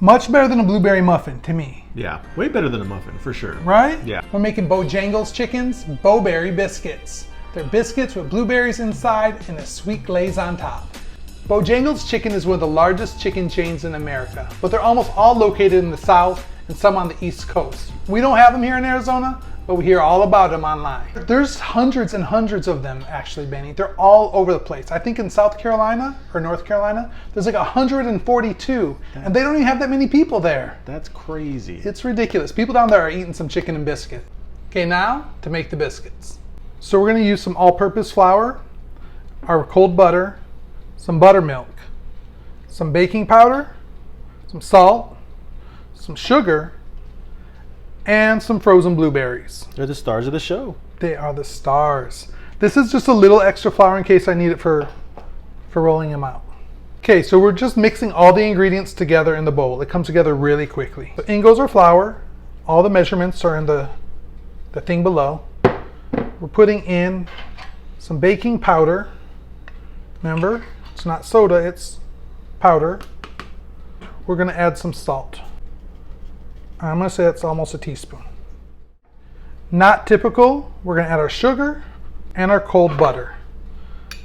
Much better than a blueberry muffin to me. Yeah, way better than a muffin, for sure. Right? Yeah. We're making Bojangles chickens, Bowberry biscuits. They're biscuits with blueberries inside and a sweet glaze on top. Bojangles chicken is one of the largest chicken chains in America, but they're almost all located in the South and some on the East Coast. We don't have them here in Arizona, but we hear all about them online. There's hundreds and hundreds of them actually, Benny. They're all over the place. I think in South Carolina or North Carolina, there's like 142, and they don't even have that many people there. That's crazy. It's ridiculous. People down there are eating some chicken and biscuit. Okay, now to make the biscuits. So we're gonna use some all-purpose flour, our cold butter, some buttermilk, some baking powder, some salt, some sugar, and some frozen blueberries. They're the stars of the show. They are the stars. This is just a little extra flour in case I need it for rolling them out. Okay, so we're just mixing all the ingredients together in the bowl. It comes together really quickly. So in goes our flour. All the measurements are in the thing below. We're putting in some baking powder. Remember, it's not soda, it's powder. We're gonna add some salt. I'm gonna say that's almost a teaspoon. Not typical, we're gonna add our sugar and our cold butter.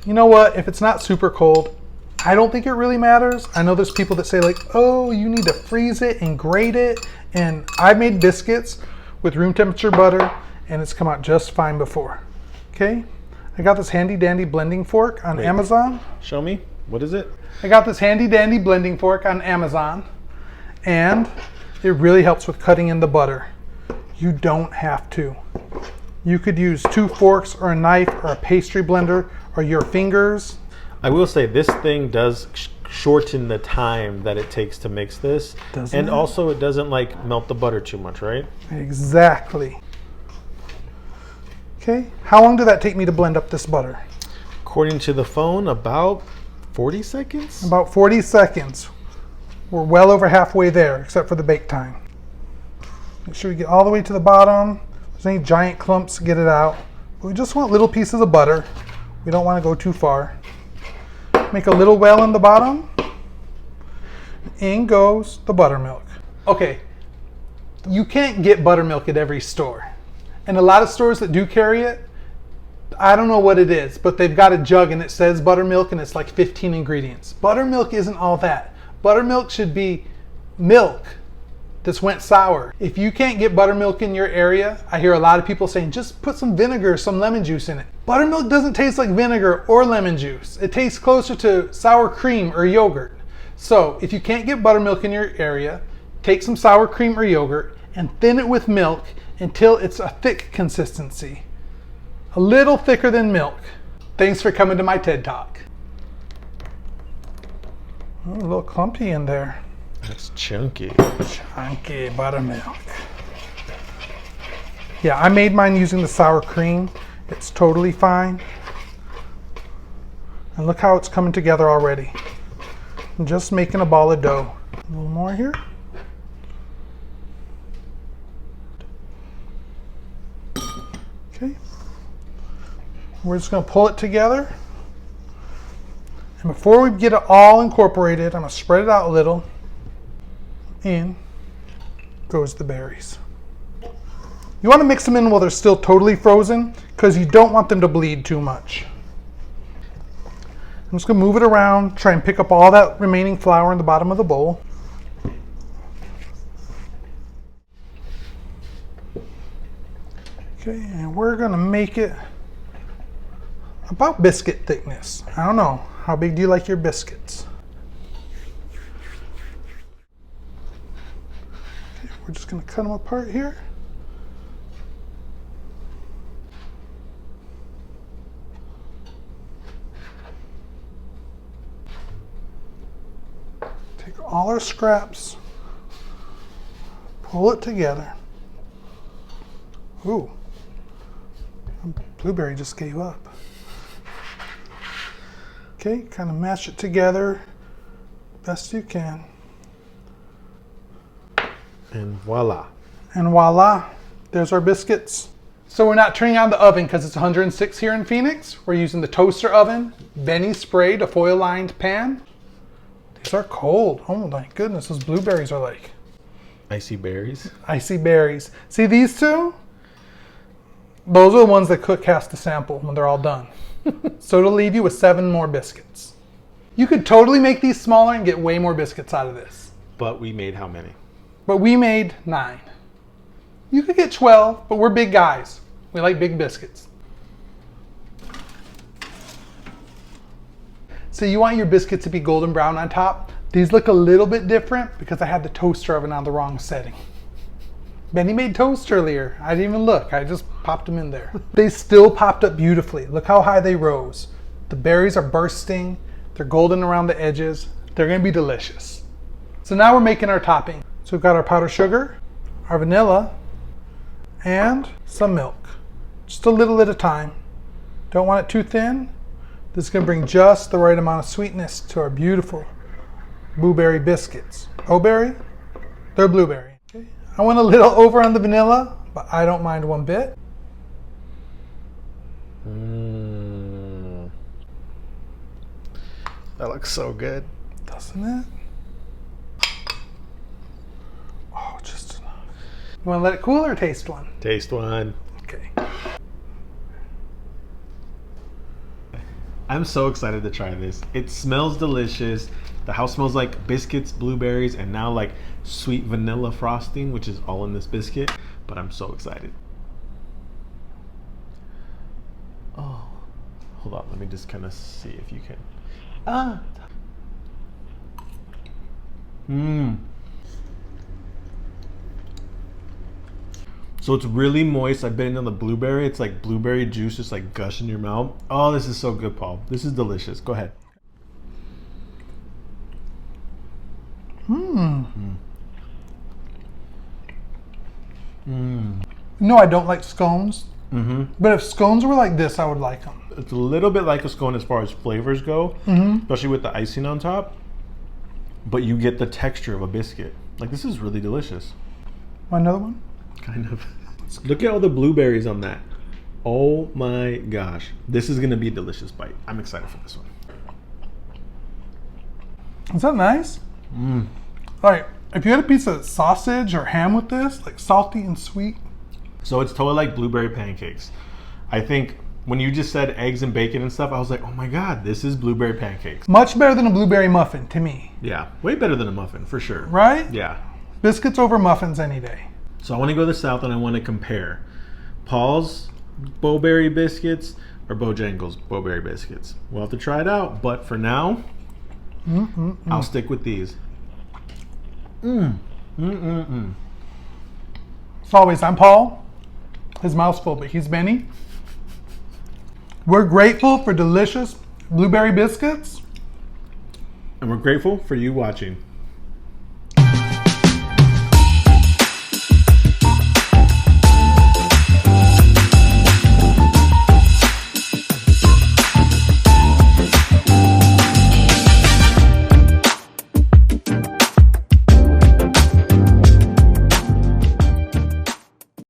You know what, if it's not super cold, I don't think it really matters. I know there's people that say like, oh, you need to freeze it and grate it. And I've made biscuits with room temperature butter and it's come out just fine before. Okay, I got this handy dandy blending fork on Amazon. Show me, what is it? I got this handy dandy blending fork on Amazon and it really helps with cutting in the butter. You don't have to. You could use 2 forks or a knife or a pastry blender or your fingers. I will say this thing does shorten the time that it takes to mix this. Doesn't it? Also it doesn't like melt the butter too much, right? Exactly. Okay, how long did that take me to blend up this butter? According to the phone, about 40 seconds? About 40 seconds. We're well over halfway there, except for the bake time. Make sure we get all the way to the bottom. If there's any giant clumps, get it out. But we just want little pieces of butter. We don't want to go too far. Make a little well in the bottom. In goes the buttermilk. Okay, you can't get buttermilk at every store. And a lot of stores that do carry it, I don't know what it is, but they've got a jug and it says buttermilk and it's like 15 ingredients. Buttermilk isn't all that. Buttermilk should be milk that's went sour. If you can't get buttermilk in your area, I hear a lot of people saying, just put some vinegar, some lemon juice in it. Buttermilk doesn't taste like vinegar or lemon juice. It tastes closer to sour cream or yogurt. So if you can't get buttermilk in your area, take some sour cream or yogurt and thin it with milk until it's a thick consistency. A little thicker than milk. Thanks for coming to my TED Talk. Oh, a little clumpy in there. That's chunky. Chunky buttermilk. Yeah, I made mine using the sour cream. It's totally fine. And look how it's coming together already. I'm just making a ball of dough. A little more here. Okay. We're just going to pull it together. And before we get it all incorporated, I'm going to spread it out a little. In goes the berries. You want to mix them in while they're still totally frozen because you don't want them to bleed too much. I'm just going to move it around, try and pick up all that remaining flour in the bottom of the bowl. Okay, and we're going to make it about biscuit thickness. I don't know. How big do you like your biscuits? Okay, we're just going to cut them apart here. Take all our scraps, pull it together. Ooh, blueberry just gave up. Okay, kind of mash it together best you can. And voila. And voila, there's our biscuits. So we're not turning on the oven because it's 106 here in Phoenix. We're using the toaster oven, Benny sprayed, a foil lined pan. These are cold. Oh my goodness, those blueberries are like Icy berries. icy berries. See these two? Those are the ones that Cook has to sample when they're all done. So it'll leave you with 7 more biscuits. You could totally make these smaller and get way more biscuits out of this. But we made how many? But we made 9. You could get 12, but we're big guys. We like big biscuits. So you want your biscuits to be golden brown on top. These look a little bit different because I had the toaster oven on the wrong setting. Benny made toast earlier. I didn't even look. I just popped them in there. They still popped up beautifully. Look how high they rose. The berries are bursting. They're golden around the edges. They're going to be delicious. So now we're making our topping. So we've got our powdered sugar, our vanilla, and some milk. Just a little at a time. Don't want it too thin. This is going to bring just the right amount of sweetness to our beautiful blueberry biscuits. Oh, berry? They're blueberry. Okay. I went a little over on the vanilla, but I don't mind one bit. That looks so good. Doesn't it? Oh, just enough. You want to let it cool or taste one? Taste one. Okay. I'm so excited to try this. It smells delicious. The house smells like biscuits, blueberries, and now like sweet vanilla frosting, which is all in this biscuit. But I'm so excited. Oh, hold on. Let me just kind of see if you can. So it's really moist. I've been on the blueberry. It's like blueberry juice just like gush in your mouth. Oh, this is so good, Paul. This is delicious. Go ahead. No, I don't like scones. But if scones were like this, I would like them. It's a little bit like a scone as far as flavors go, especially with the icing on top. But you get the texture of a biscuit. Like, this is really delicious. Want another one? Kind of. Look at all the blueberries on that. Oh my gosh. This is going to be a delicious bite. I'm excited for this one. Is that nice? All right. If you had a piece of sausage or ham with this, like salty and sweet. So it's totally like blueberry pancakes. I think when you just said eggs and bacon and stuff, I was like, oh my God, this is blueberry pancakes. Much better than a blueberry muffin to me. Yeah, way better than a muffin for sure. Right? Yeah. Biscuits over muffins any day. So I want to go to the south and I want to compare Paul's Bowberry biscuits or Bojangles Bowberry biscuits. We'll have to try it out, but for now, I'll stick with these. As always, I'm Paul. His mouth's full, but he's Benny. We're grateful for delicious blueberry biscuits. And we're grateful for you watching.